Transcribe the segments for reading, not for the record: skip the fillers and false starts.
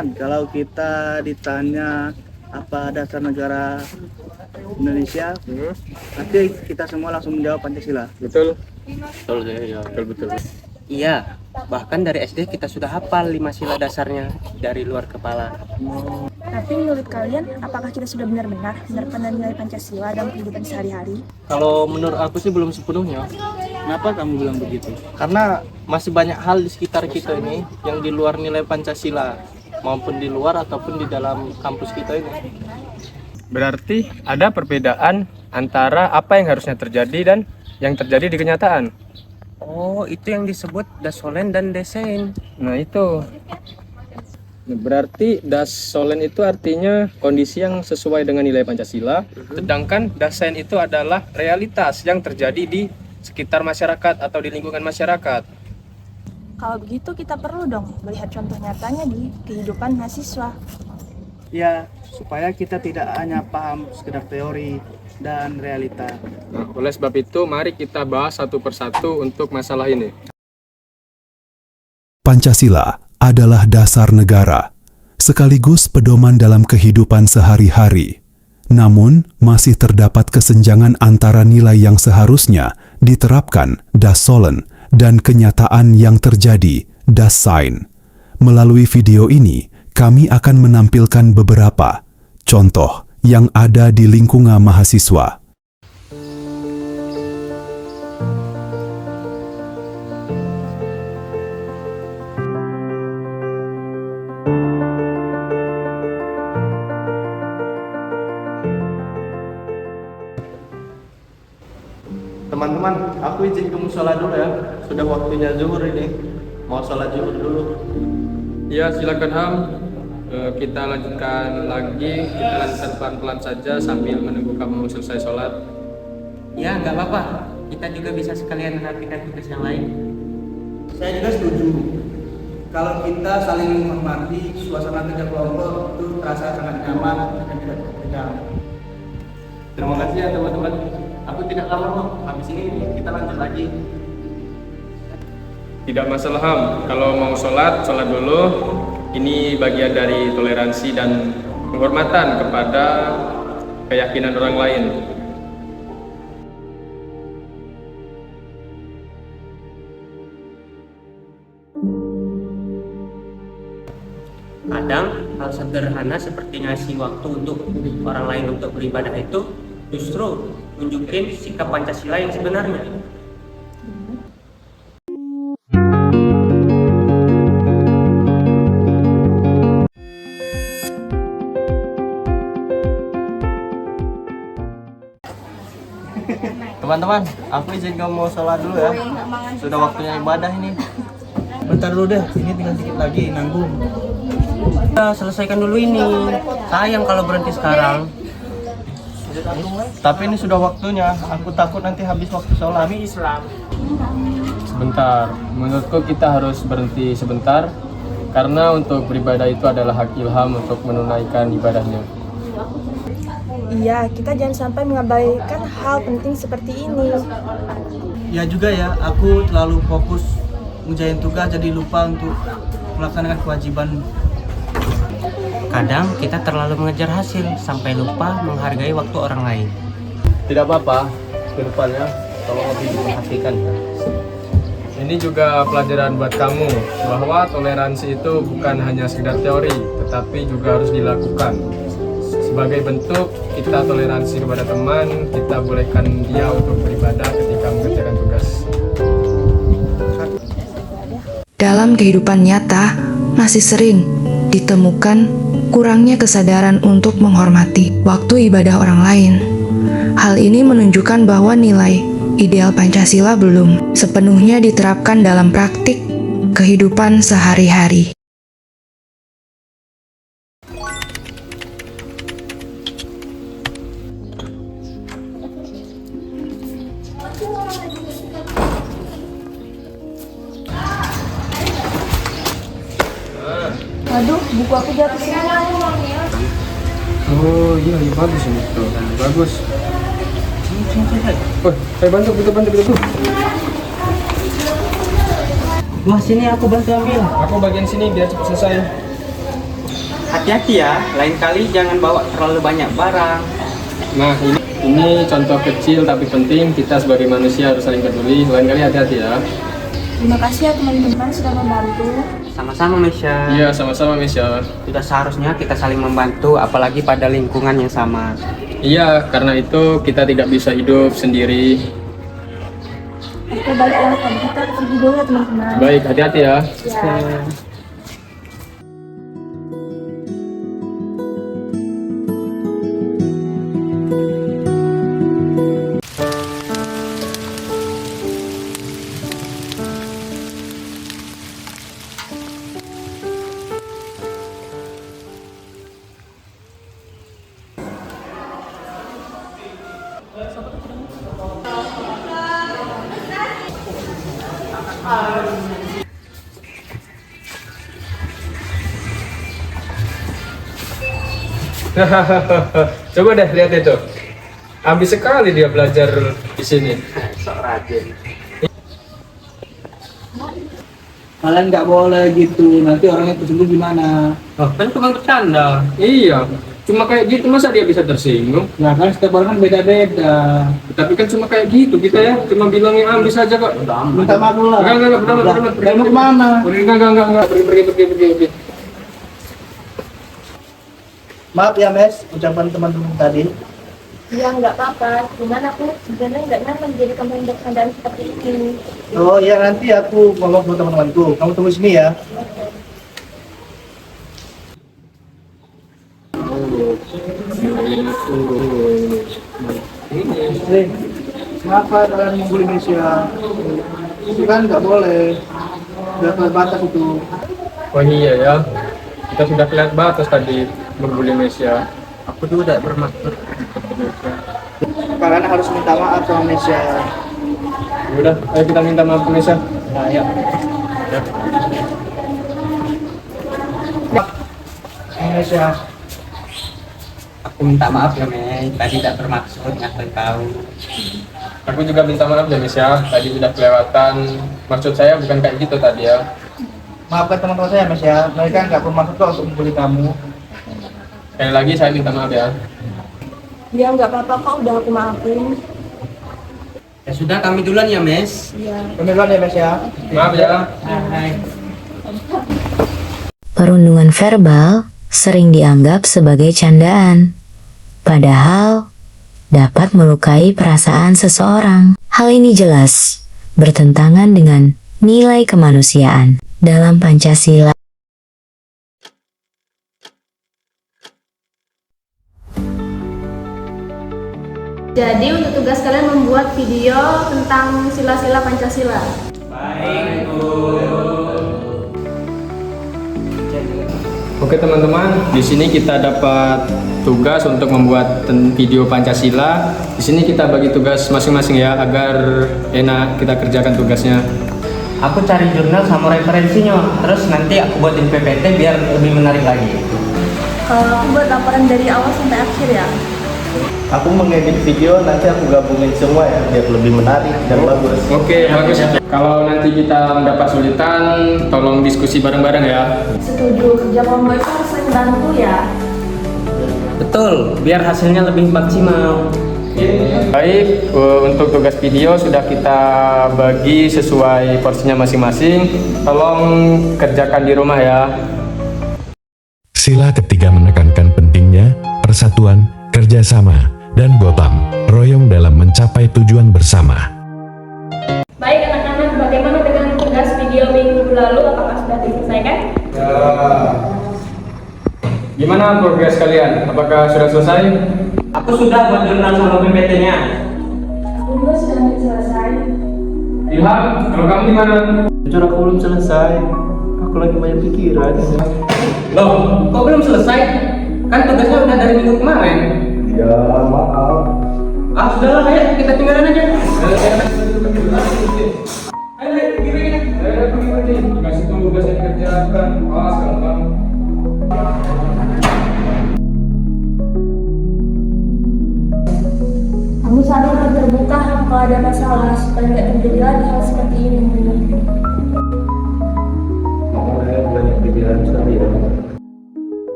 teman-teman, kalau kita ditanya apa dasar negara Indonesia, nanti kita semua langsung menjawab Pancasila. Betul? Betul ya, betul. Iya, bahkan dari SD kita sudah hafal 5 sila dasarnya dari luar kepala. Tapi menurut kalian, apakah kita sudah benar-benar menerapkan nilai Pancasila dalam kehidupan sehari-hari? Kalau menurut aku sih belum sepenuhnya. Kenapa kamu bilang begitu? Karena masih banyak hal di sekitar kita ini yang di luar nilai Pancasila, maupun di luar ataupun di dalam kampus kita ini. Berarti ada perbedaan antara apa yang harusnya terjadi dan yang terjadi di kenyataan. Oh, itu yang disebut dasolen dan desain. Nah itu. Berarti dasolen itu artinya kondisi yang sesuai dengan nilai Pancasila. Sedangkan dasain itu adalah realitas yang terjadi di sekitar masyarakat atau di lingkungan masyarakat. Kalau begitu kita perlu dong melihat contoh nyatanya di kehidupan mahasiswa. Ya, supaya kita tidak hanya paham sekedar teori dan realita. Nah, oleh sebab itu mari kita bahas satu persatu untuk masalah ini. Pancasila adalah dasar negara, sekaligus pedoman dalam kehidupan sehari-hari. Namun, masih terdapat kesenjangan antara nilai yang seharusnya diterapkan dasolen dan kenyataan yang terjadi dasain. Melalui video ini, kami akan menampilkan beberapa contoh yang ada di lingkungan mahasiswa. Teman-teman, aku izin ke musola dulu ya. Sudah waktunya zuhur ini. Mau sholat zuhur dulu. Ya, silakan Ham. Kita lanjutkan pelan-pelan saja sambil menunggu kamu selesai sholat. Ya, nggak apa-apa. Kita juga bisa sekalian mengerjakan tugas yang lain. Saya juga setuju. Kalau kita saling menghormati, suasana kerja kelompok itu terasa sangat nyaman dan tidak tegang. Terima kasih ya teman-teman. Aku tidak lama kok. Habis ini kita lanjut lagi. Tidak masalah Ham, kalau mau sholat dulu. Ini bagian dari toleransi dan penghormatan kepada keyakinan orang lain. Kadang hal sederhana seperti ngasih waktu untuk orang lain untuk beribadah itu justru tunjukin sikap Pancasila yang sebenarnya. Teman-teman, aku izin kamu mau sholat dulu ya. Sudah waktunya ibadah ini. Bentar dulu deh, ini tinggal sedikit lagi, nanggung. Kita selesaikan dulu ini. Sayang kalau berhenti sekarang. Tapi ini sudah waktunya. Aku takut nanti habis waktu sholat. Kami Islam. Sebentar, menurutku kita harus berhenti sebentar. Karena untuk beribadah itu adalah hak Ilham untuk menunaikan ibadahnya. Iya, kita jangan sampai mengabaikan hal penting seperti ini. Ya juga ya, aku terlalu fokus ngerjain tugas jadi lupa untuk melaksanakan kewajiban. Kadang kita terlalu mengejar hasil sampai lupa menghargai waktu orang lain. Tidak apa-apa. Ke depannya tolong lebih diperhatikan ya. Ini juga pelajaran buat kamu bahwa toleransi itu bukan hanya sekedar teori, tetapi juga harus dilakukan. Sebagai bentuk kita toleransi kepada teman, kita bolehkan dia untuk beribadah ketika mengerjakan tugas. Dalam kehidupan nyata, masih sering ditemukan kurangnya kesadaran untuk menghormati waktu ibadah orang lain. Hal ini menunjukkan bahwa nilai ideal Pancasila belum sepenuhnya diterapkan dalam praktik kehidupan sehari-hari. Aduh, buku aku jatuh semua. Oh iya, bagus ini tuh, bagus. Oh, saya bantu. Wah, sini aku bantu ambil. Aku bagian sini biar cepat selesai. hati-hati ya, lain kali jangan bawa terlalu banyak barang. Nah, ini contoh kecil tapi penting. Kita sebagai manusia harus saling peduli. Lain kali hati-hati ya. Terima kasih ya teman-teman sudah membantu. Sama-sama Mesya. Iya, sama-sama Mesya. Sudah seharusnya kita saling membantu, apalagi pada lingkungan yang sama. Iya, karena itu kita tidak bisa hidup sendiri. Oke, baiklah, kalau kita pergi dulu ya teman-teman. Baik, hati-hati ya. Ya. Coba deh lihat itu. Ambis sekali dia belajar di sini. Sok rajin. Kalian nggak boleh gitu, nanti orangnya tersinggung gimana? Oh, kan cuma bercanda. Iya, cuma kayak gitu masa dia bisa tersinggung? Nah kan setiap orang kan beda-beda. Tapi kan cuma kayak gitu kita ya, cuma bilangin ambis aja kok. Minta maaf dulu lah. Enggak, Kalian mau kemana? Enggak, pergi. Maaf ya Mes, ucapan teman-teman tadi. Ya nggak apa-apa, cuman aku sebenarnya nggak nyaman jadi teman bercandaan seperti ini. Oh iya, nanti aku ngomong ke teman-temanku. Kamu tunggu sini ya. Kenapa kalian membuli Mesya? Itu kan nggak boleh. Udah ke batas itu. Oh iya ya, kita sudah kelihatan batas tadi membuli Mesya. Aku juga tidak bermaksud. Kalian harus minta maaf sama Mesya. Udah, ayo kita minta maaf ke Mesya. Nah, ya. Mesya. Aku minta maaf ya Mei, tadi tidak bermaksud ngatain kau. Aku juga minta maaf ya Mesya, tadi sudah kelewatan. Maksud saya bukan kayak gitu tadi ya. Maafkan teman-teman saya Mesya. Mereka nggak bermaksud kok untuk membuli kamu. Sekali lagi saya minta maaf ya. Ya nggak apa-apa kok, udah aku maafin. Ya sudah, kami duluan ya Mes. Ya. Demikian ya Mesya. Maaf ya. Hai. Perundungan verbal sering dianggap sebagai candaan, padahal dapat melukai perasaan seseorang. Hal ini jelas bertentangan dengan nilai kemanusiaan dalam Pancasila. Jadi untuk tugas kalian membuat video tentang sila-sila Pancasila. Oke teman-teman, di sini kita dapat tugas untuk membuat video Pancasila. Di sini kita bagi tugas masing-masing ya, agar enak kita kerjakan tugasnya. Aku cari jurnal sama referensinya, terus nanti aku buatin PPT biar lebih menarik lagi. Kalau aku buat laporan dari awal sampai akhir ya. Aku mengedit video, nanti aku gabungin semua ya, biar lebih menarik dan bagus. Oke, bagus. Kalau nanti kita mendapat kesulitan, tolong diskusi bareng-bareng ya. Setuju, kerja kelompok itu harus saling bantu ya. Betul, biar hasilnya lebih maksimal. Baik, untuk tugas video sudah kita bagi sesuai porsinya masing-masing. Tolong kerjakan di rumah ya. Sila ketiga menekankan pentingnya persatuan, kerjasama, dan gotong royong dalam mencapai tujuan bersama. Baik anak-anak, bagaimana dengan tugas video minggu lalu? Apakah sudah diselesaikan? Ya. Gimana progres kalian? Apakah sudah selesai? Aku sudah buat jurnal sama PPT-nya. Aku juga sudah hampir selesai. Ilham, kalau kamu gimana? Jujur aku belum selesai, aku lagi banyak pikiran. Loh, kok belum selesai? Kan tugasnya udah dari minggu kemarin. Ya maaf. Ah, sudahlah, ayo kita tinggalin aja. Ayo, pergi. Kasih tugas yang dikerjakan. Awas, gampang. Kamu selalu harus terbuka kalau ada masalah supaya nggak terjadi lagi hal seperti ini. Aku banyak pikiran sekali ya.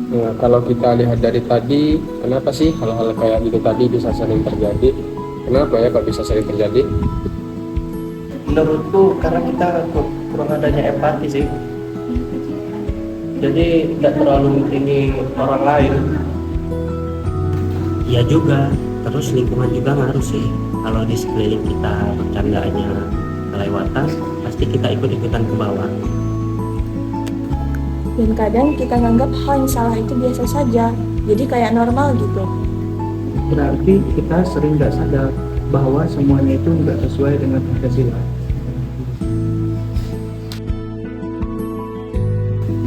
Nah, kalau kita lihat dari tadi, kenapa sih hal-hal kayak gitu tadi bisa sering terjadi? Kenapa ya kok bisa sering terjadi? Menurutku karena kita kurang adanya empati sih. Jadi tidak terlalu mentingin orang lain. Iya juga, terus lingkungan juga ngaruh sih. Kalau di sekeliling kita bercandaannya kelewatan, pasti kita ikut-ikutan ke bawah. Dan kadang kita nganggap hal yang salah itu biasa saja, jadi kayak normal gitu. Berarti kita sering nggak sadar bahwa semuanya itu nggak sesuai dengan Pancasila.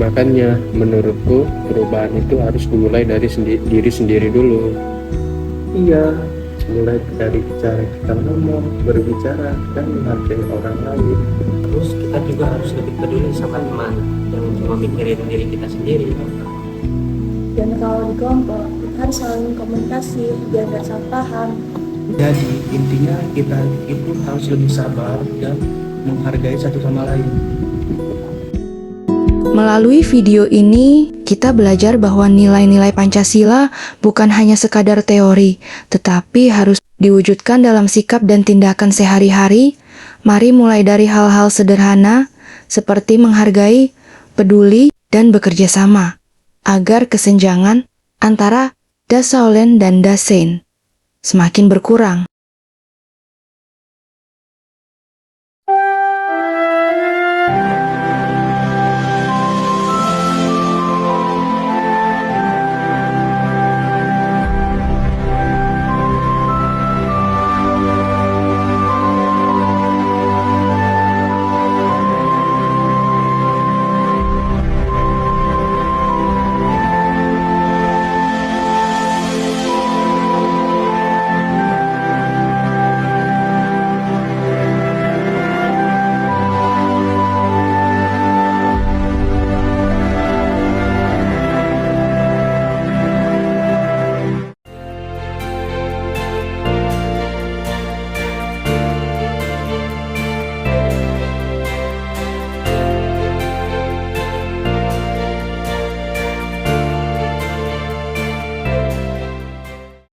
Makanya menurutku perubahan itu harus dimulai dari diri sendiri dulu. Iya, mulai dari cara kita ngomong, berbicara, dan menghargai orang lain. Terus kita juga harus lebih peduli sama teman, jangan cuma mikirin diri kita sendiri. Dan kalau di kelompok, kita harus saling komunikasi biar nggak salah paham. Jadi intinya kita itu harus lebih sabar dan menghargai satu sama lain. Melalui video ini, kita belajar bahwa nilai-nilai Pancasila bukan hanya sekadar teori, tetapi harus diwujudkan dalam sikap dan tindakan sehari-hari. Mari mulai dari hal-hal sederhana, seperti menghargai, peduli, dan bekerja sama, agar kesenjangan antara Dasaolen dan Dasein semakin berkurang.